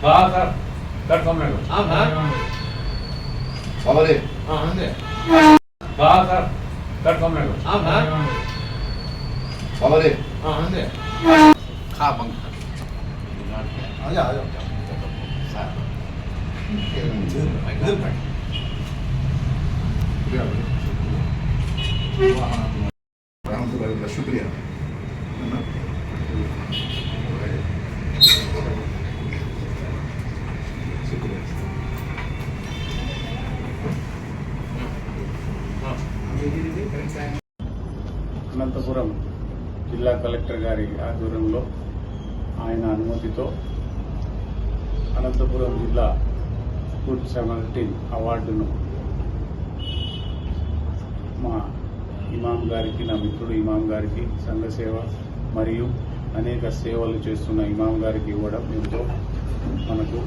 Sir platform में हां बाबरे sir platform में बाबरे खा पंख आ जाओ शुक्रिया అనంతపురం జిల్లా కలెక్టర్ గారి ఆధ్వర్యంలో ఆయన అనుమతితో అనంతపురం జిల్లా గుడ్ సమారిటన్ అవార్డును మా ఇమాం గారికి, నా మిత్రుడు ఇమాం గారికి, సంఘ సేవ మరియు అనేక సేవలు చేస్తున్న ఇమాం గారికి ఇవ్వడం ఎంతో మనకు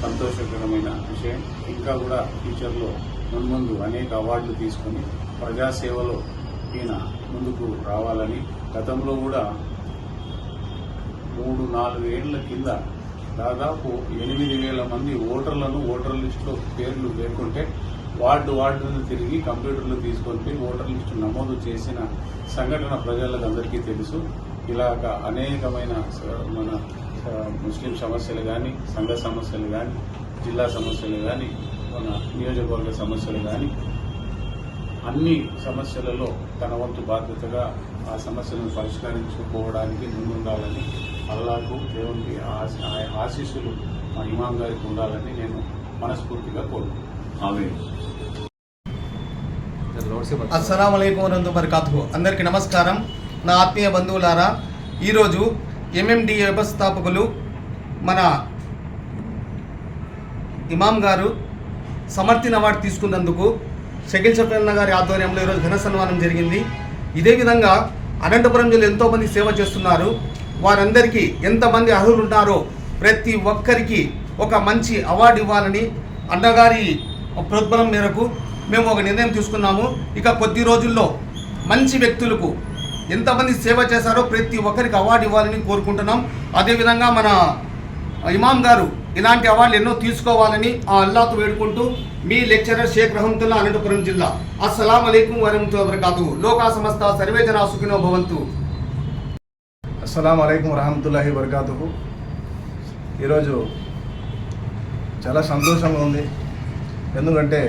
సంతోషకరమైన విషయం. ఇంకా కూడా ఫ్యూచర్లో మున్ముందు అనేక అవార్డులు తీసుకుని ప్రజాసేవలో ఈయన ముందుకు రావాలని, గతంలో కూడా 3-4 ఏళ్ల కింద దాదాపు 8,000 మంది ఓటర్లను ఓటర్ లిస్టులో పేర్లు పేర్కొంటే వార్డును తిరిగి కంప్యూటర్లు తీసుకొని ఓటర్ లిస్టు నమోదు చేసిన సంఘటన ప్రజలకు అందరికీ తెలుసు. ఇలాగ అనేకమైన మన ముస్లిం సమస్యలు కానీ, సంఘ సమస్యలు కానీ, జిల్లా సమస్యలు కానీ, మన నియోజకవర్గ సమస్యలు కానీ, అన్ని సమస్యలలో తన వంతు బాధ్యతగా ఆ సమస్యలను పరిష్కరించుకోవడానికి ముందుండాలని, అల్లాహకు దేవునికి ఆశీస్సులు మా ఇమాం గారికి ఉండాలని నేను మనస్ఫూర్తిగా కోరుకుంటున్నాను. అస్సలాము అలైకుం వరహ్మతుల్లాహి వబరకాతుహు. అందరికీ నమస్కారం. నా ఆత్మీయ బంధువులారా, ఈరోజు ఎంఎండి వ్యవస్థాపకులు మన ఇమాం గారు సమర్థిన్ అవార్డు తీసుకున్నందుకు షకీల్ షఫీ గారి ఆధ్వర్యంలో ఈరోజు ఘన సన్మానం జరిగింది. ఇదే విధంగా అనంతపురం జిల్లా ఎంతోమంది సేవ చేస్తున్నారు. వారందరికీ ఎంతమంది అర్హులు ఉన్నారో ప్రతి ఒక్కరికి ఒక మంచి అవార్డు ఇవ్వాలని అన్నగారి ప్రోద్బలం మేరకు మేము ఒక నిర్ణయం తీసుకున్నాము. ఇక కొద్ది రోజుల్లో మంచి వ్యక్తులకు ఎంతమంది సేవ చేశారో ప్రతి ఒక్కరికి అవార్డు ఇవ్వాలని కోరుకుంటున్నాం. అదేవిధంగా మన ఇమాం గారు ఇలాంటి అవార్డులు ఎన్నో తీసుకోవాలని ఆ అల్లాహ్తో వేడుకుంటూ మీ లెక్చరర్ షేక్ రహమతుల్లా, అనంతపురం జిల్లా. అస్సలాము అలైకుం వరహ్మతుల్లాహి వబరకాతుహు. లోకా సమస్త సర్వే జనా సుఖినో భవంతు. అస్సలాము అలైకుం వరహమతుల్లాహి వబరకాతుహు. ఈరోజు చాలా సంతోషంగా ఉంది. ఎందుకంటే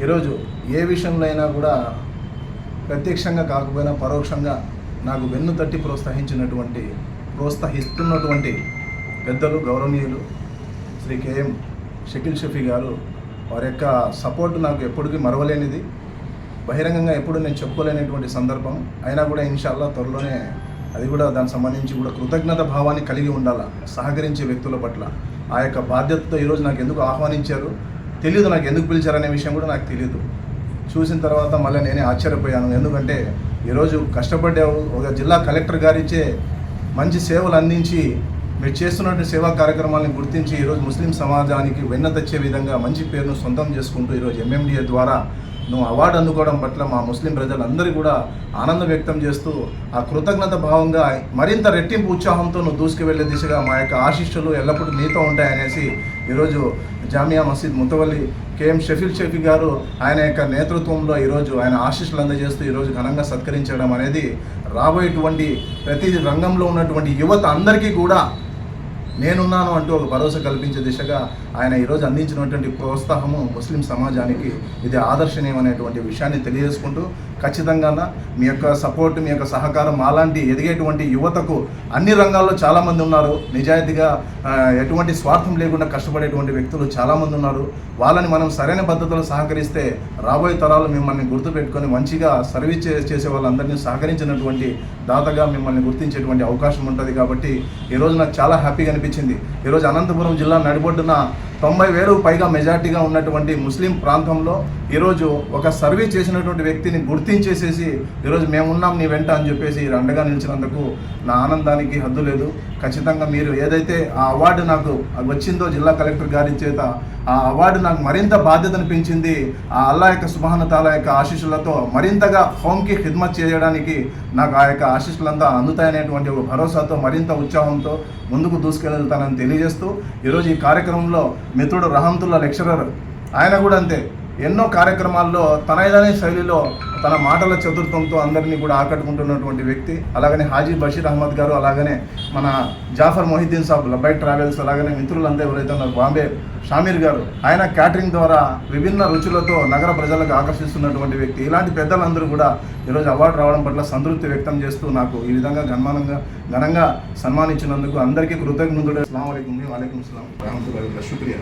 ఈరోజు ఏ విషయంలో అయినా కూడా ప్రత్యక్షంగా కాకపోయినా పరోక్షంగా నాకు వెన్ను తట్టి ప్రోత్సహిస్తున్నటువంటి పెద్దలు, గౌరవనీయులు శ్రీ కేఎం షకీల్ షఫీ గారు, వారి యొక్క సపోర్టు నాకు ఎప్పటికీ మరవలేనిది. బహిరంగంగా ఎప్పుడు నేను చెప్పుకోలేనటువంటి సందర్భం అయినా కూడా ఇన్షాల్లా త్వరలోనే అది కూడా దానికి సంబంధించి కూడా కృతజ్ఞత భావాన్ని కలిగి ఉండాలి సహకరించే వ్యక్తుల పట్ల. ఆ యొక్క బాధ్యతతో ఈరోజు నాకు ఎందుకు ఆహ్వానించారు తెలియదు, నాకు ఎందుకు పిలిచారనే విషయం కూడా నాకు తెలియదు. చూసిన తర్వాత మళ్ళీ నేనే ఆశ్చర్యపోయాను. ఎందుకంటే ఈరోజు కష్టపడ్డే ఒక జిల్లా కలెక్టర్ గారిచ్చే మంచి సేవలు అందించి మీరు చేస్తున్నటువంటి సేవా కార్యక్రమాలను గుర్తించి ఈరోజు ముస్లిం సమాజానికి వెన్న తెచ్చే విధంగా మంచి పేరును సొంతం చేసుకుంటూ ఈరోజు ఎంఎండిఏ ద్వారా నువ్వు అవార్డు అందుకోవడం పట్ల మా ముస్లిం ప్రజలందరూ కూడా ఆనందం వ్యక్తం చేస్తూ ఆ కృతజ్ఞత భావంగా మరింత రెట్టింపు ఉత్సాహంతో నువ్వు దూసుకువెళ్లే దిశగా మా యొక్క ఆశీస్సులు ఎల్లప్పుడూ నీతో ఉంటాయనేసి ఈరోజు జామియా మసీద్ ముతవల్లి కేఎం షకీల్ షఫీ గారు ఆయన యొక్క నేతృత్వంలో ఈరోజు ఆయన ఆశీస్సులు అందజేస్తూ ఈరోజు ఘనంగా సత్కరించడం అనేది రాబోయేటువంటి ప్రతి రంగంలో ఉన్నటువంటి యువత అందరికీ కూడా నేనున్నాను అంటూ ఒక భరోసా కల్పించే దిశగా ఆయన ఈరోజు అందించినటువంటి ప్రోత్సాహము ముస్లిం సమాజానికి ఇది ఆదర్శనీయమైనటువంటి విషయాన్ని తెలియజేసుకుంటూ, ఖచ్చితంగా మీ యొక్క సపోర్ట్, మీ యొక్క సహకారం అలాంటి ఎదిగేటువంటి యువతకు అన్ని రంగాల్లో చాలామంది ఉన్నారు. నిజాయితీగా ఎటువంటి స్వార్థం లేకుండా కష్టపడేటువంటి వ్యక్తులు చాలామంది ఉన్నారు. వాళ్ళని మనం సరైన పద్ధతిలో సహకరిస్తే రాబోయే తరాలు మిమ్మల్ని గుర్తుపెట్టుకొని మంచిగా సర్వీస్ చేసే వాళ్ళందరినీ సహకరించినటువంటి దాతగా మిమ్మల్ని గుర్తించేటువంటి అవకాశం ఉంటుంది. కాబట్టి ఈరోజు నాకు చాలా హ్యాపీగా అనిపించింది. ఈరోజు అనంతపురం జిల్లా నడిబొడ్డున 90,000 పైగా మెజార్టీగా ఉన్నటువంటి ముస్లిం ప్రాంతంలో ఈరోజు ఒక సర్వే చేసినటువంటి వ్యక్తిని గుర్తించేసేసి ఈరోజు మేమున్నాం నీ వెంట అని చెప్పేసి అండగా నిలిచినందుకు నా ఆనందానికి హద్దు లేదు. ఖచ్చితంగా మీరు ఏదైతే ఆ అవార్డు నాకు వచ్చిందో జిల్లా కలెక్టర్ గారి చేత, ఆ అవార్డు నాకు మరింత బాధ్యతను పెంచింది. ఆ అల్లా యొక్క సుబ్హాన తాలా యొక్క ఆశీస్సులతో మరింతగా హోమ్కి ఖిద్మత్ చేయడానికి నాకు ఆ యొక్క ఆశీస్సులంతా అందుతాయనేటువంటి ఒక భరోసాతో మరింత ఉత్సాహంతో ముందుకు దూసుకెళ్తానని తెలియజేస్తూ ఈరోజు ఈ కార్యక్రమంలో మిత్రుడు రహమతుల్లా లెక్చరర్ ఆయన కూడా అంతే ఎన్నో కార్యక్రమాల్లో తనదైన శైలిలో తన మాటల చతుర్థంతో అందరినీ కూడా ఆకట్టుకుంటున్నటువంటి వ్యక్తి. అలాగనే హాజీ బషీర్ అహ్మద్ గారు, అలాగనే మన జాఫర్ మొహిద్దీన్ సాబ్ లబైక్ ట్రావెల్స్, అలాగనే మిత్రులందరూ ఎవరైతే ఉన్నారు బాంబే షామీర్ గారు, ఆయన క్యాటరింగ్ ద్వారా విభిన్న రుచులతో నగర ప్రజలకు ఆకర్షిస్తున్నటువంటి వ్యక్తి. ఇలాంటి పెద్దలందరూ కూడా ఈరోజు అవార్డు రావడం పట్ల సంతృప్తి వ్యక్తం చేస్తూ నాకు ఈ విధంగా ఘనంగా సన్మానించినందుకు అందరికీ కృతజ్ఞతలు. అస్సలాము అలైకుం వాలేకుం సలాం రహమతుల్లాహి శుక్రియా.